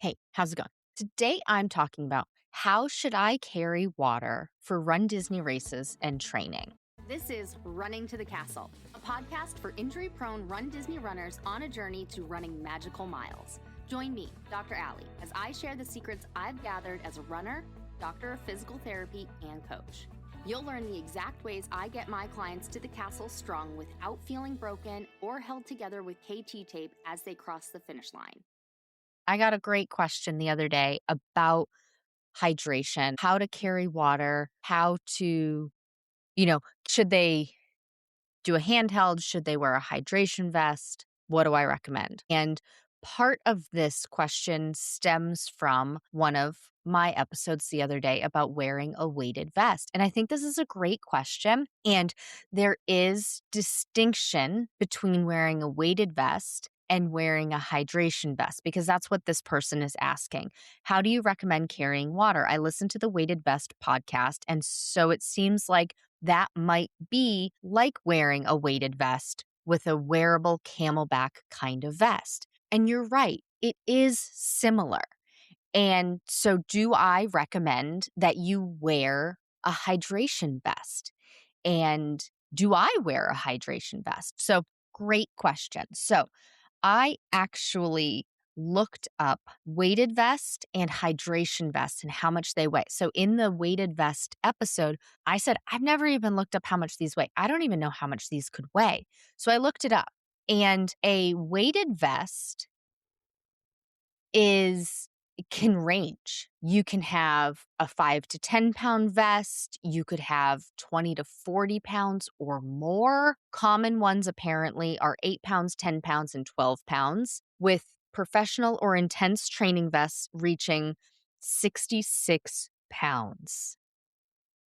Hey, how's it going? Today I'm talking about how should I carry water for Run Disney races and training. This is Running to the Castle, a podcast for injury prone Run Disney runners on a journey to running magical miles. Join me, Dr. Allie, as I share the secrets I've gathered as a runner, doctor of physical therapy, and coach. You'll learn the exact ways I get my clients to the castle strong without feeling broken or held together with KT tape as they cross the finish line. I got a great question the other day about hydration, how to carry water, how to, should they do a handheld? Should they wear a hydration vest? What do I recommend? And part of this question stems from one of my episodes the other day about wearing a weighted vest. And I think this is a great question. And there is distinction between wearing a weighted vest and wearing a hydration vest, because that's what this person is asking. How do you recommend carrying water? I listened to the weighted vest podcast, and so it seems like that might be like wearing a weighted vest with a wearable camelback kind of vest. And you're right, it is similar. And so, do I recommend that you wear a hydration vest? And do I wear a hydration vest? So, great question. So, I actually looked up weighted vest and hydration vest and how much they weigh. So in the weighted vest episode, I said, I've never even looked up how much these weigh. I don't even know how much these could weigh. So I looked it up, and a weighted vest can range. You can have a 5 to 10 pound vest. You could have 20 to 40 pounds or more. Common ones apparently are 8 pounds, 10 pounds, and 12 pounds, with professional or intense training vests reaching 66 pounds.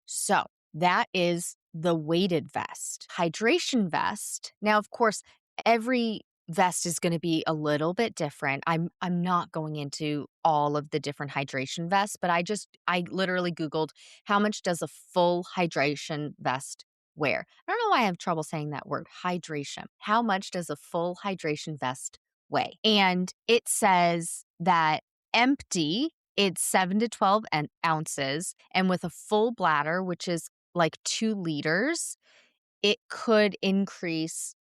So that is the weighted vest. Hydration vest. Now, of course, every vest is going to be a little bit different. I'm not going into all of the different hydration vests, but I literally Googled how much does a full hydration vest wear. I don't know why I have trouble saying that word, hydration. How much does a full hydration vest weigh? And it says that empty, it's 7 to 12 ounces, and with a full bladder, which is like 2 liters, it could increase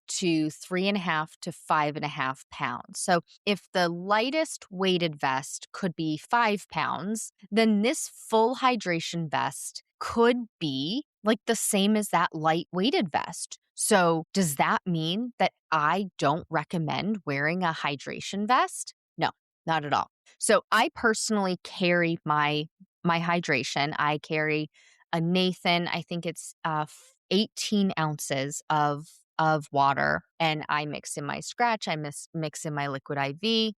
to 3.5 to 5.5 pounds. So if the lightest weighted vest could be 5 pounds, then this full hydration vest could be like the same as that light weighted vest. So does that mean that I don't recommend wearing a hydration vest? No, not at all. So I personally carry my hydration. I carry a Nathan, I think it's 18 ounces of water, and I mix in my Scratch, mix in my Liquid IV.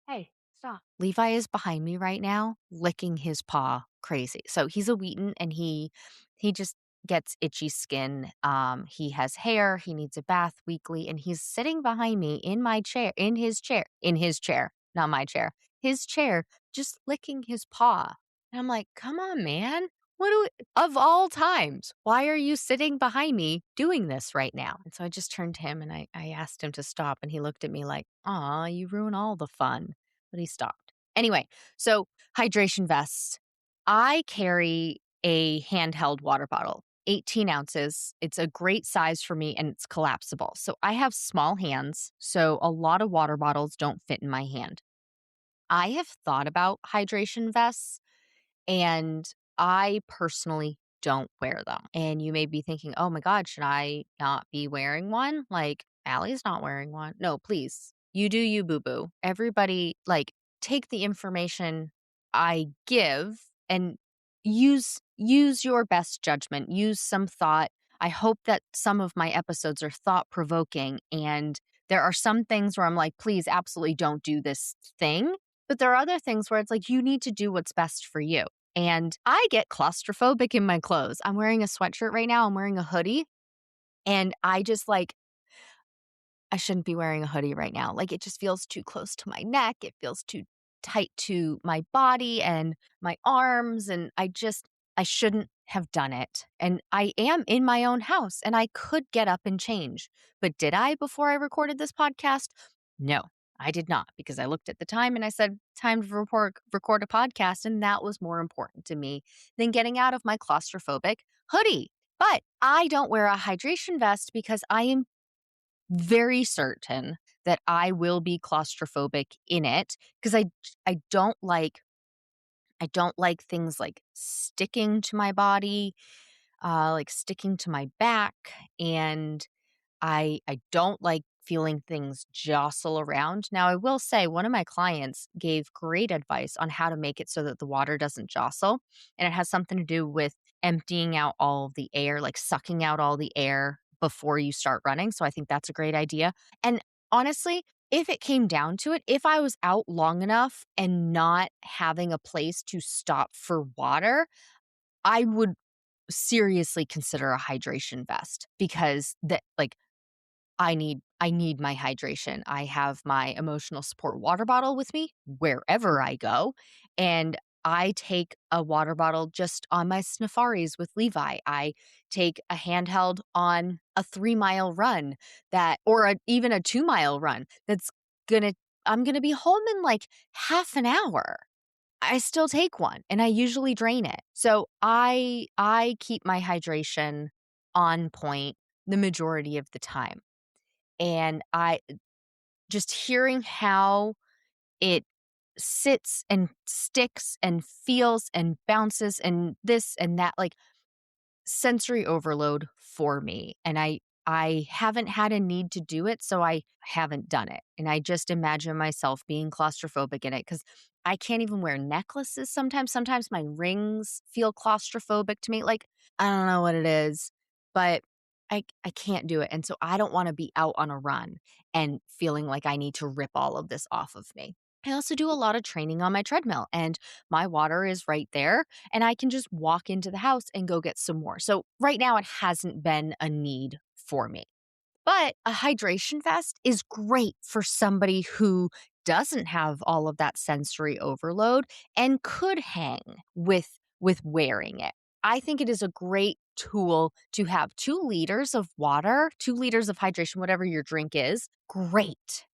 Hey, stop. Levi is behind me right now, licking his paw crazy. So he's a Wheaton, and he just gets itchy skin. He has hair, he needs a bath weekly, and he's sitting behind me in his chair, not my chair, his chair, just licking his paw. And I'm like, come on, man. Of all times, why are you sitting behind me doing this right now? And so I just turned to him and I asked him to stop, and he looked at me like, aw, you ruin all the fun. But he stopped. Anyway, so hydration vests. I carry a handheld water bottle, 18 ounces. It's a great size for me, and it's collapsible. So I have small hands, so a lot of water bottles don't fit in my hand. I have thought about hydration vests, and I personally don't wear them. And you may be thinking, oh my God, should I not be wearing one? Like, Allie's not wearing one. No, please. You do you, boo boo. Everybody, like, take the information I give and use your best judgment. Use some thought. I hope that some of my episodes are thought provoking, and there are some things where I'm like, please, absolutely don't do this thing. But there are other things where it's like, you need to do what's best for you. And I get claustrophobic in my clothes. I'm wearing a sweatshirt right now. I'm wearing a hoodie. And I just like, I shouldn't be wearing a hoodie right now. Like, it just feels too close to my neck. It feels too tight to my body and my arms. And I shouldn't have done it. And I am in my own house, and I could get up and change. But did I before I recorded this podcast? No, I did not because I looked at the time and I said, time to record a podcast. And that was more important to me than getting out of my claustrophobic hoodie. But I don't wear a hydration vest because I am very certain that I will be claustrophobic in it because I don't like things like sticking to my body, like sticking to my back, and I don't like feeling things jostle around. Now, I will say one of my clients gave great advice on how to make it so that the water doesn't jostle, and it has something to do with emptying out all of the air, like sucking out all the air before you start running, so I think that's a great idea. And honestly, if it came down to it, if I was out long enough and not having a place to stop for water, I would seriously consider a hydration vest because that like I need my hydration. I have my emotional support water bottle with me wherever I go, and I take a water bottle just on my safaris with Levi. I take a handheld on a 3-mile run that or even a 2-mile run that's gonna I'm gonna be home in like half an hour. I still take one and I usually drain it. So I keep my hydration on point the majority of the time. And I just hearing how it sits and sticks and feels and bounces and this and that, like sensory overload for me. And I haven't had a need to do it, so I haven't done it. And I just imagine myself being claustrophobic in it because I can't even wear necklaces sometimes. Sometimes my rings feel claustrophobic to me. Like, I don't know what it is, but I can't do it. And so I don't want to be out on a run and feeling like I need to rip all of this off of me. I also do a lot of training on my treadmill, and my water is right there, and I can just walk into the house and go get some more. So right now, it hasn't been a need for me. But a hydration vest is great for somebody who doesn't have all of that sensory overload and could hang with wearing it. I think it is a great tool to have 2 liters of water, 2 liters of hydration, whatever your drink is. Great.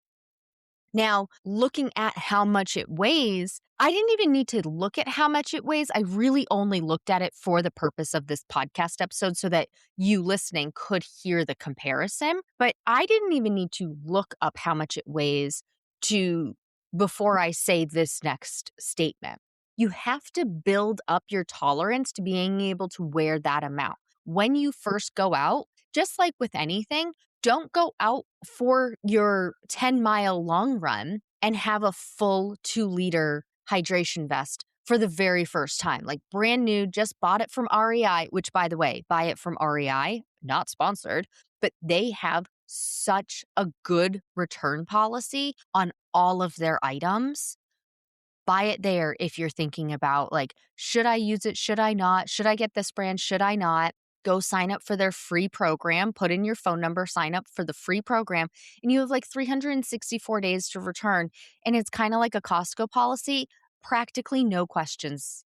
Now, looking at how much it weighs, I didn't even need to look at how much it weighs. I really only looked at it for the purpose of this podcast episode so that you listening could hear the comparison. But I didn't even need to look up how much it weighs to before I say this next statement. You have to build up your tolerance to being able to wear that amount. When you first go out, just like with anything, don't go out for your 10-mile long run and have a full 2-liter hydration vest for the very first time. Like brand new, just bought it from REI, which by the way, buy it from REI, not sponsored, but they have such a good return policy on all of their items. Buy it there if you're thinking about like, should I use it? Should I not? Should I get this brand? Should I not? Go sign up for their free program, put in your phone number, sign up for the free program, and you have like 364 days to return. And it's kind of like a Costco policy, practically no questions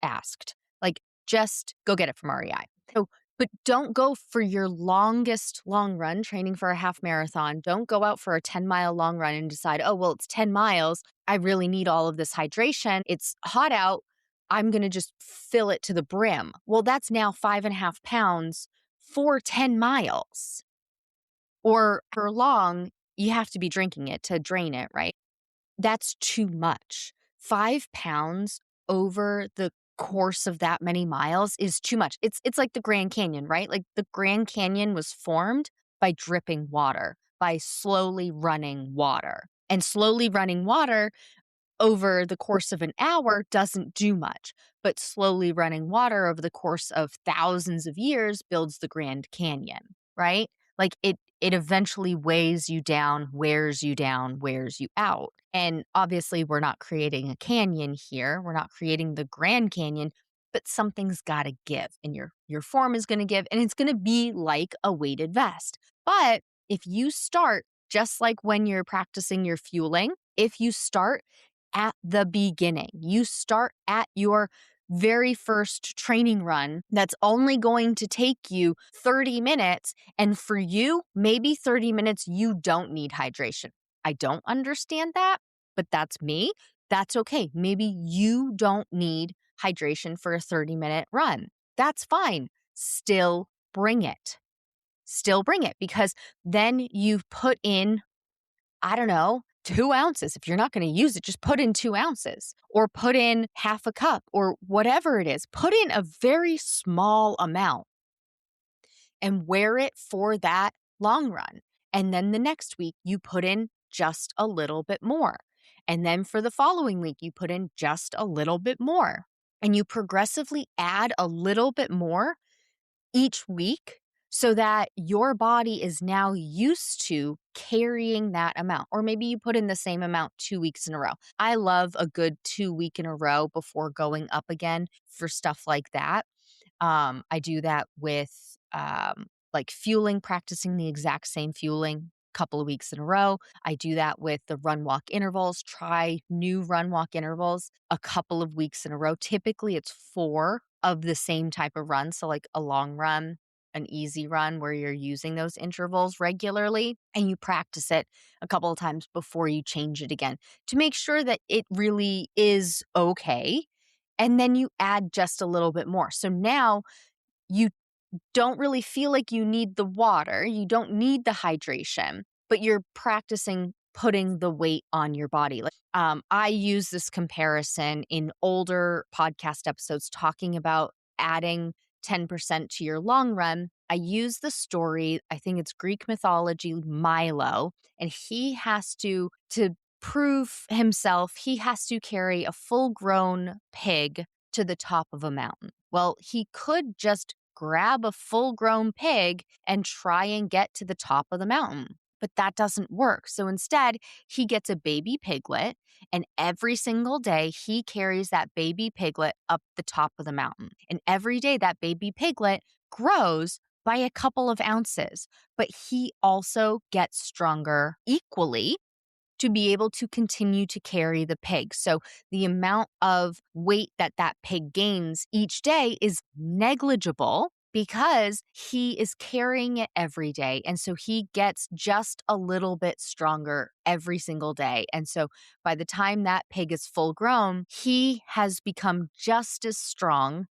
asked. Like, just go get it from REI. So, but don't go for your longest long run training for a half marathon. Don't go out for a 10-mile long run and decide, oh, well, it's 10 miles. I really need all of this hydration. It's hot out. I'm going to just fill it to the brim. Well, that's now 5.5 pounds for 10 miles. Or for long, you have to be drinking it to drain it, right? That's too much. 5 pounds over the course of that many miles is too much. It's like the Grand Canyon, right? Like the Grand Canyon was formed by dripping water, by slowly running water. And slowly running water over the course of an hour doesn't do much, but slowly running water over the course of thousands of years builds the Grand Canyon, right? Like it eventually weighs you down, wears you out. And obviously we're not creating a canyon here. We're not creating the Grand Canyon, but something's got to give and your form is going to give and it's going to be like a weighted vest. But if you start just like when you're practicing your fueling, if you start at the beginning. You start at your very first training run that's only going to take you 30 minutes. And for you, maybe 30 minutes, you don't need hydration. I don't understand that, but that's me. That's okay. Maybe you don't need hydration for a 30-minute run. That's fine. Still bring it. Still bring it because then you've put in, I don't know, 2 ounces. If you're not going to use it, just put in 2 ounces or put in half a cup or whatever it is. Put in a very small amount and wear it for that long run. And then the next week, you put in just a little bit more. And then for the following week, you put in just a little bit more. And you progressively add a little bit more each week so that your body is now used to carrying that amount. Or maybe you put in the same amount 2 weeks in a row. I love a good 2 week in a row before going up again for stuff like that. I do that with like fueling, practicing the exact same fueling couple of weeks in a row. I do that with the run walk intervals, try new run walk intervals a couple of weeks in a row. Typically it's 4 of the same type of run. So like a long run, an easy run where you're using those intervals regularly and you practice it a couple of times before you change it again to make sure that it really is okay. And then you add just a little bit more. So now you don't really feel like you need the water, you don't need the hydration, but you're practicing putting the weight on your body. I use this comparison in older podcast episodes talking about adding 10% to your long run. I use the story, I think it's Greek mythology, Milo, and he has to prove himself, he has to carry a full-grown pig to the top of a mountain. Well, he could just grab a full grown pig and try and get to the top of the mountain. But that doesn't work. So instead, he gets a baby piglet, and every single day he carries that baby piglet up the top of the mountain. And every day that baby piglet grows by a couple of ounces, but he also gets stronger equally to be able to continue to carry the pig. So the amount of weight that that pig gains each day is negligible because he is carrying it every day. And so he gets just a little bit stronger every single day. And so by the time that pig is full grown, he has become just as strong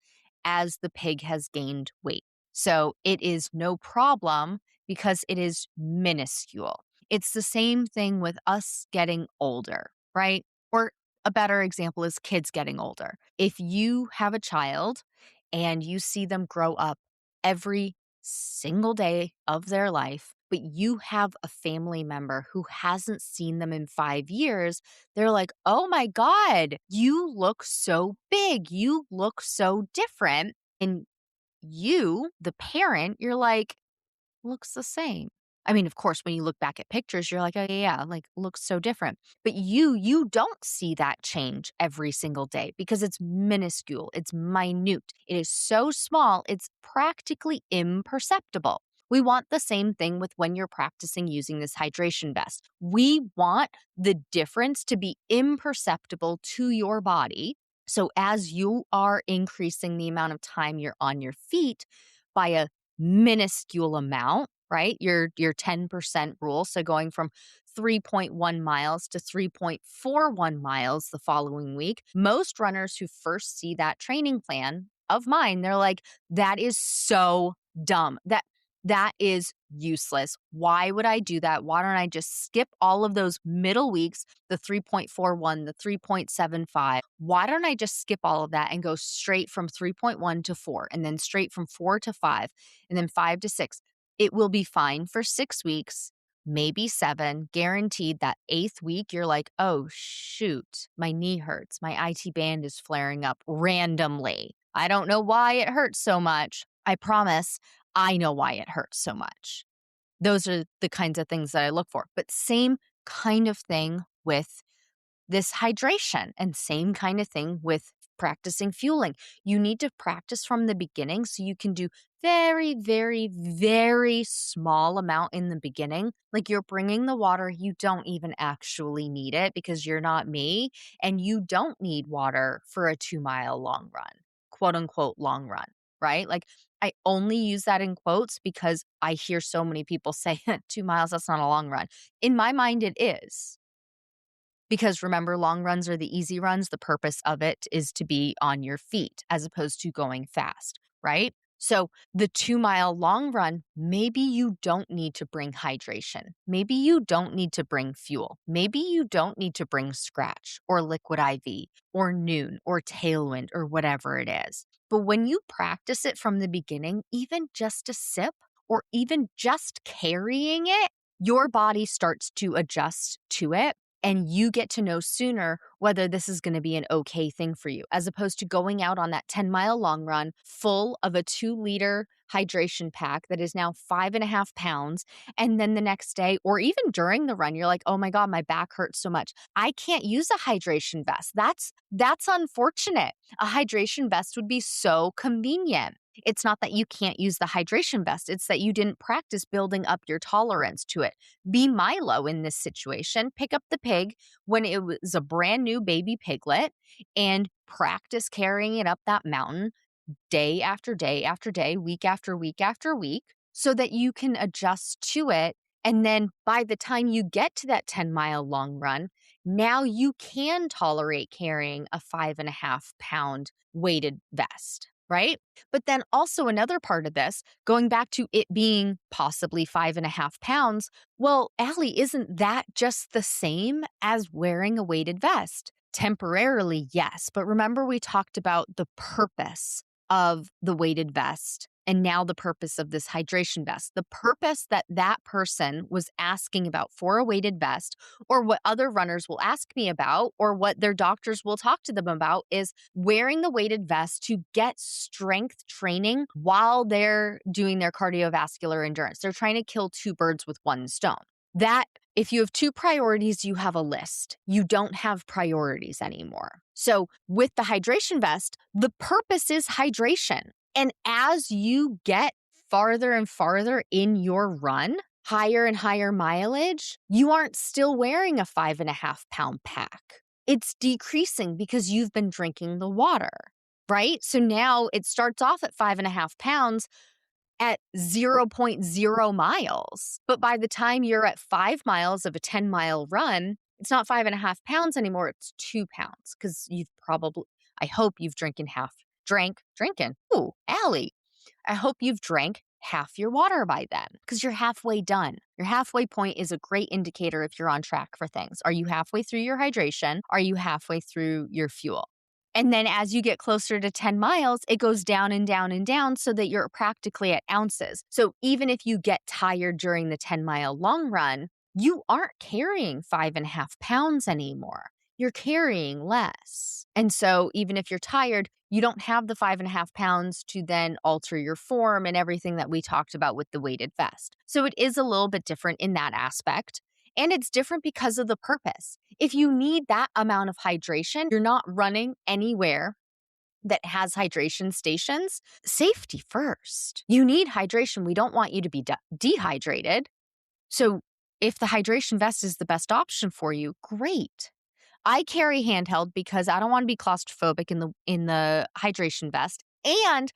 as the pig has gained weight. So it is no problem because it is minuscule. It's the same thing with us getting older, right? Or a better example is kids getting older. If you have a child and you see them grow up every single day of their life, but you have a family member who hasn't seen them in 5 years, they're like, oh my God, you look so big. You look so different. And you, the parent, you're like, looks the same. I mean, of course, when you look back at pictures, you're like, "Oh, yeah, like, looks so different." But you don't see that change every single day because it's minuscule, it's minute. It is so small, it's practically imperceptible. We want the same thing with when you're practicing using this hydration vest. We want the difference to be imperceptible to your body. So as you are increasing the amount of time you're on your feet by a minuscule amount, right? Your 10% rule. So going from 3.1 miles to 3.41 miles the following week. Most runners who first see that training plan of mine, they're like, that is so dumb. That is useless. Why would I do that? Why don't I just skip all of those middle weeks, the 3.41, the 3.75? Why don't I just skip all of that and go straight from 3.1 to 4 and then straight from 4 to 5 and then 5 to 6? It will be fine for 6 weeks, maybe 7, guaranteed that 8th week, you're like, oh, shoot, my knee hurts. My IT band is flaring up randomly. I don't know why it hurts so much. I promise I know why it hurts so much. Those are the kinds of things that I look for. But same kind of thing with this hydration and same kind of thing with practicing fueling. You need to practice from the beginning so you can do very, very, very small amount in the beginning. Like you're bringing the water, you don't even actually need it because you're not me and you don't need water for a 2-mile long run, quote unquote long run. right? Like, I only use that in quotes because I hear so many people say 2 miles, that's not a long run. In my mind, it is. Because remember, long runs are the easy runs. The purpose of it is to be on your feet as opposed to going fast, right? So, the 2 mile long run, maybe you don't need to bring hydration. Maybe you don't need to bring fuel. Maybe you don't need to bring scratch or liquid IV or noon or tailwind or whatever it is. But when you practice it from the beginning, even just a sip or even just carrying it, your body starts to adjust to it and you get to know sooner whether this is going to be an okay thing for you, as opposed to going out on that 10-mile long run full of a 2-liter hydration pack that is now 5.5 pounds. And then the next day, or even during the run, you're like, oh my God, my back hurts so much. I can't use a hydration vest. That's unfortunate. A hydration vest would be so convenient. It's not that you can't use the hydration vest. It's that you didn't practice building up your tolerance to it. Be Milo in this situation. Pick up the pig when it was a brand new baby piglet and practice carrying it up that mountain day after day after day, week after week after week, so that you can adjust to it. And then by the time you get to that 10-mile long run, now you can tolerate carrying a 5.5 pound weighted vest, right? But then also another part of this, going back to it being possibly 5.5 pounds, well, Allie, isn't that just the same as wearing a weighted vest? Temporarily, yes. But remember, we talked about the purpose of the weighted vest and now the purpose of this hydration vest. The purpose that that person was asking about for a weighted vest, or what other runners will ask me about, or what their doctors will talk to them about, is wearing the weighted vest to get strength training while they're doing their cardiovascular endurance. They're trying to kill two birds with one stone. That if you have two priorities, you have a list. You don't have priorities anymore. So with the hydration vest, the purpose is hydration. And as you get farther and farther in your run, higher and higher mileage, you aren't still wearing a 5.5 pound pack. It's decreasing because you've been drinking the water, right? So now it starts off at 5.5 pounds at zero point zero miles. But by the time you're at 5 miles of a 10-mile run, it's not 5.5 pounds anymore. It's 2 pounds because you've probably, I hope you've drinking. Ooh, Allie, I hope you've drank half your water by then because you're halfway done. Your halfway point is a great indicator if you're on track for things. Are you halfway through your hydration? Are you halfway through your fuel? And then as you get closer to 10 miles, it goes down and down and down so that you're practically at ounces. So even if you get tired during the 10-mile long run, you aren't carrying 5.5 pounds anymore. You're carrying less. And so even if you're tired, you don't have the 5.5 pounds to then alter your form and everything that we talked about with the weighted vest. So it is a little bit different in that aspect. And it's different because of the purpose. If you need that amount of hydration, you're not running anywhere that has hydration stations. Safety first. You need hydration. We don't want you to be dehydrated. So if the hydration vest is the best option for you, great. I carry handheld because I don't want to be claustrophobic in the hydration vest. And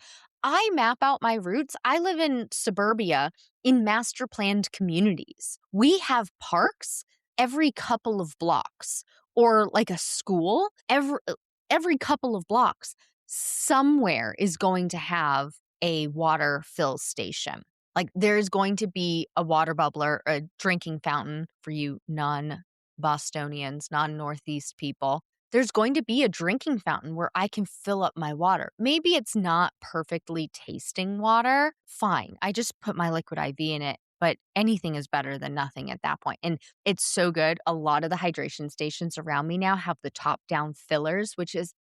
I map out my routes. I live in suburbia in master planned communities. We have parks every couple of blocks, or like a school every couple of blocks. Somewhere is going to have a water fill station. Like there's going to be a water bubbler, a drinking fountain for you non-Bostonians, non-Northeast people. There's going to be a drinking fountain where I can fill up my water. Maybe it's not perfectly tasting water. Fine. I just put my liquid IV in it, but anything is better than nothing at that point. And it's so good. A lot of the hydration stations around me now have the top-down fillers, which is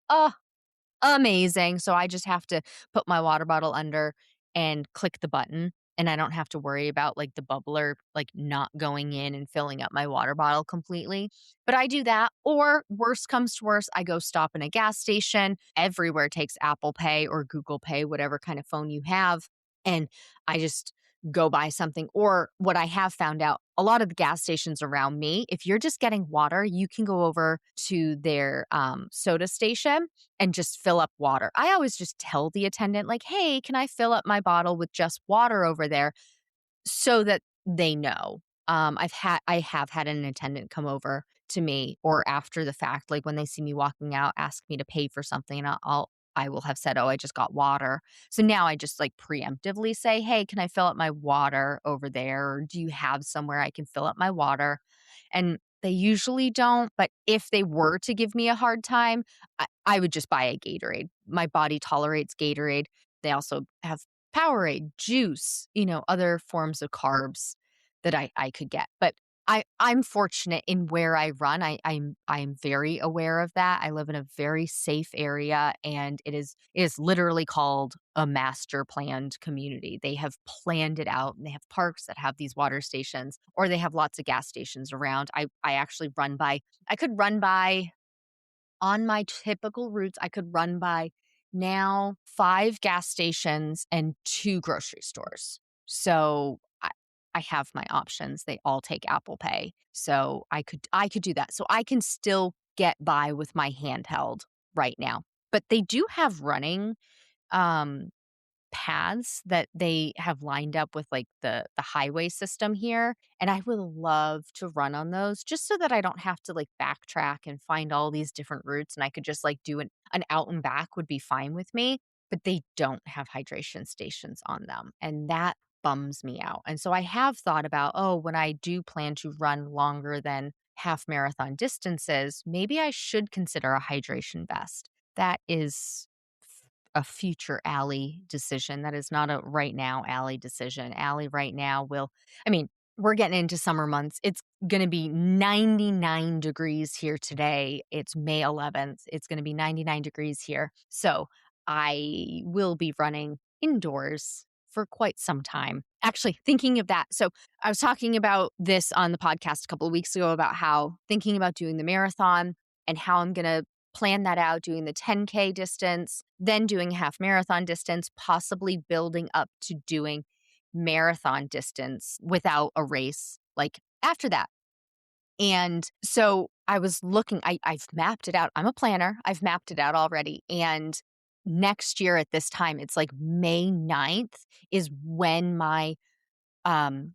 amazing. So I just have to put my water bottle under and click the button. And I don't have to worry about like the bubbler, like not going in and filling up my water bottle completely. But I do that. Or worst comes to worst, I go stop in a gas station. Everywhere takes Apple Pay or Google Pay, whatever kind of phone you have. And I just go buy something. Or what I have found out, a lot of the gas stations around me, if you're just getting water, you can go over to their soda station and just fill up water. I always just tell the attendant, like, hey, can I fill up my bottle with just water over there? So that they know. I have had an attendant come over to me or after the fact, like when they see me walking out, ask me to pay for something, and I will have said, "Oh, I just got water." So now I just like preemptively say, "Hey, can I fill up my water over there? Or do you have somewhere I can fill up my water?" And they usually don't, but if they were to give me a hard time, I would just buy a Gatorade. My body tolerates Gatorade. They also have Powerade, juice, other forms of carbs that I could get. But I'm fortunate in where I run. I'm very aware of that. I live in a very safe area, and it is literally called a master planned community. They have planned it out, and they have parks that have these water stations, or they have lots of gas stations around. I actually run by I could run by on my typical routes, I could run by now 5 gas stations and 2 grocery stores. So I have my options. They all take Apple Pay. So I could do that. So I can still get by with my handheld right now. But they do have running um paths that they have lined up with, like, the highway system here, and I would love to run on those just so that I don't have to, like, backtrack and find all these different routes, and I could just, like, do an out and back would be fine with me, but they don't have hydration stations on them, and that bums me out, and so I have thought about, "Oh, when I do plan to run longer than half marathon distances, maybe I should consider a hydration vest." That is a future Allie decision. That is not a right now Allie decision. Allie right now I mean, we're getting into summer months. It's going to be 99 degrees here today. It's May 11th. It's going to be 99 degrees here. So I will be running indoors for quite some time. Actually, thinking of that. So I was talking about this on the podcast a couple of weeks ago about how thinking about doing the marathon and how I'm going to plan that out, doing the 10K distance, then doing half marathon distance, possibly building up to doing marathon distance without a race, like after that. And so I was looking, I've mapped it out. I'm a planner. I've mapped it out already. And next year at this time, it's like May 9th is when my um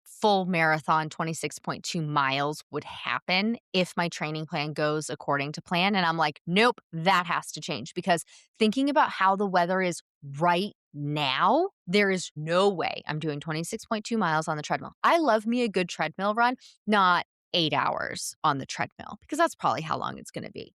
full marathon 26.2 miles would happen if my training plan goes according to plan. And I'm like, nope, that has to change because thinking about how the weather is right now, there is no way I'm doing 26.2 miles on the treadmill. I love me a good treadmill run, not 8 hours on the treadmill because that's probably how long it's going to be.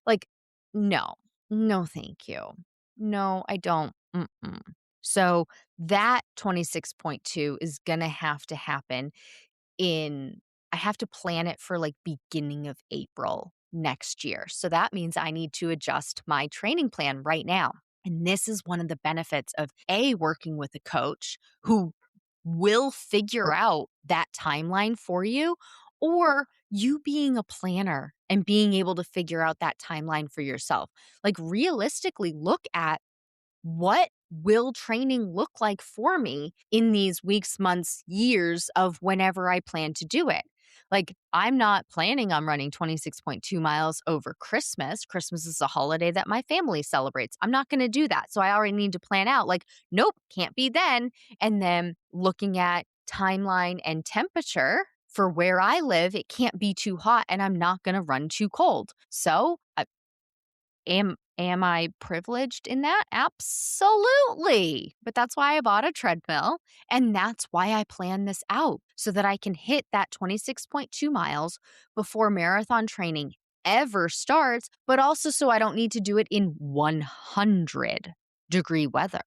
Like, no, no, thank you. No, I don't. Mm-mm. So that 26.2 is gonna have to happen in I have to plan it for, like, beginning of April next year. So that means I need to adjust my training plan right now. And this is one of the benefits of A, working with a coach who will figure out that timeline for you, or you being a planner and being able to figure out that timeline for yourself. Like, realistically, look at what will training look like for me in these weeks, months, years of whenever I plan to do it? Like, I'm not planning on running 26.2 miles over Christmas. Christmas is a holiday that my family celebrates. I'm not going to do that. So I already need to plan out, like, nope, can't be then. And then looking at timeline and temperature for where I live, it can't be too hot and I'm not going to run too cold. So Am I privileged in that? Absolutely. But that's why I bought a treadmill, and that's why I plan this out so that I can hit that 26.2 miles before marathon training ever starts, but also so I don't need to do it in 100-degree weather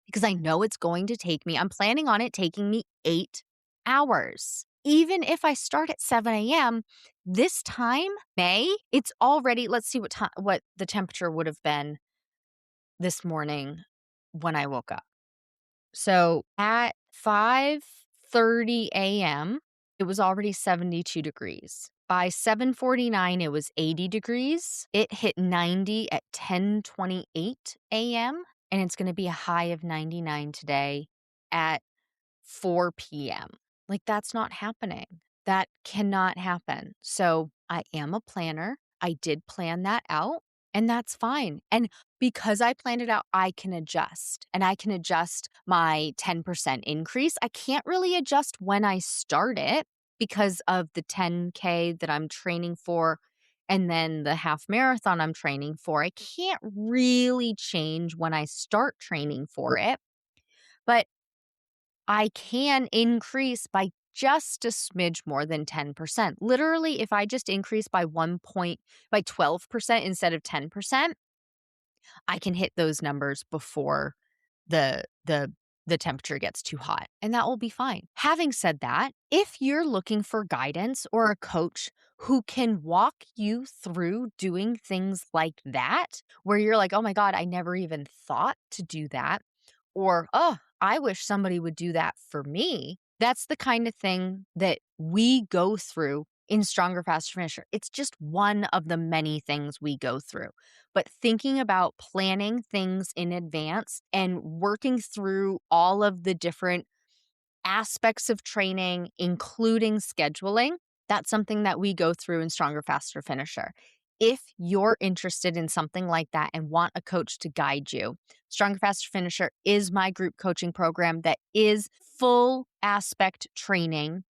because I know it's going to take me I'm planning on it taking me 8 hours. Even if I start at 7 a.m., this time, May, it's already let's see what the temperature would have been this morning when I woke up. So at 5:30 a.m., it was already 72 degrees. By 7:49, it was 80 degrees. It hit 90 at 10:28 a.m., and it's gonna be a high of 99 today at 4 p.m. Like, that's not happening. That cannot happen. So I am a planner. I did plan that out, and that's fine. And because I planned it out, I can adjust, and I can adjust my 10% increase. I can't really adjust when I start it because of the 10K that I'm training for and then the half marathon I'm training for. I can't really change when I start training for it, but I can increase by just a smidge more than 10%. Literally, if I just increase by 12% instead of 10%, I can hit those numbers before the the the temperature gets too hot, and that will be fine. Having said that, if you're looking for guidance or a coach who can walk you through doing things like that, where you're like, "Oh my god, I never even thought to do that," or, "Oh, I wish somebody would do that for me." That's the kind of thing that we go through in Stronger, Faster, Finisher. It's just one of the many things we go through. But thinking about planning things in advance and working through all of the different aspects of training, including scheduling, that's something that we go through in Stronger, Faster, Finisher. If you're interested in something like that and want a coach to guide you, Stronger, Faster, Finisher is my group coaching program that is full aspect training,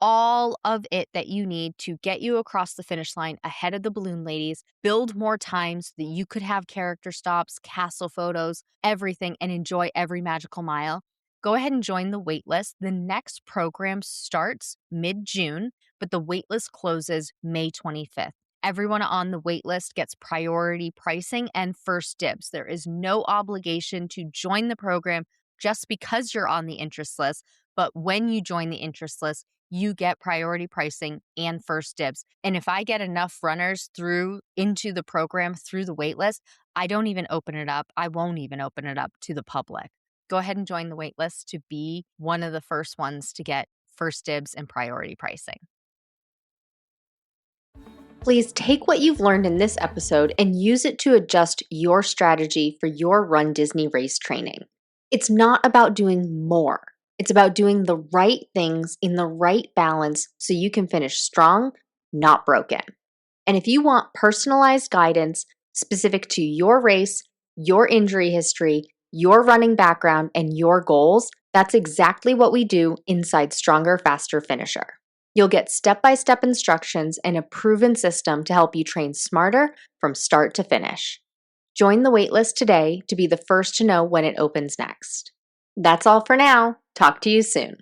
all of it that you need to get you across the finish line ahead of the balloon ladies, build more time so that you could have character stops, castle photos, everything, and enjoy every magical mile. Go ahead and join the waitlist. The next program starts mid-June, but the waitlist closes May 25th. Everyone on the waitlist gets priority pricing and first dibs. There is no obligation to join the program just because you're on the interest list, but when you join the interest list, you get priority pricing and first dibs. And if I get enough runners through into the program through the waitlist, I don't even open it up. I won't even open it up to the public. Go ahead and join the waitlist to be one of the first ones to get first dibs and priority pricing. Please take what you've learned in this episode and use it to adjust your strategy for your Run Disney race training. It's not about doing more. It's about doing the right things in the right balance so you can finish strong, not broken. And if you want personalized guidance specific to your race, your injury history, your running background, and your goals, that's exactly what we do inside Stronger, Faster, Finisher. You'll get step-by-step instructions and a proven system to help you train smarter from start to finish. Join the waitlist today to be the first to know when it opens next. That's all for now. Talk to you soon.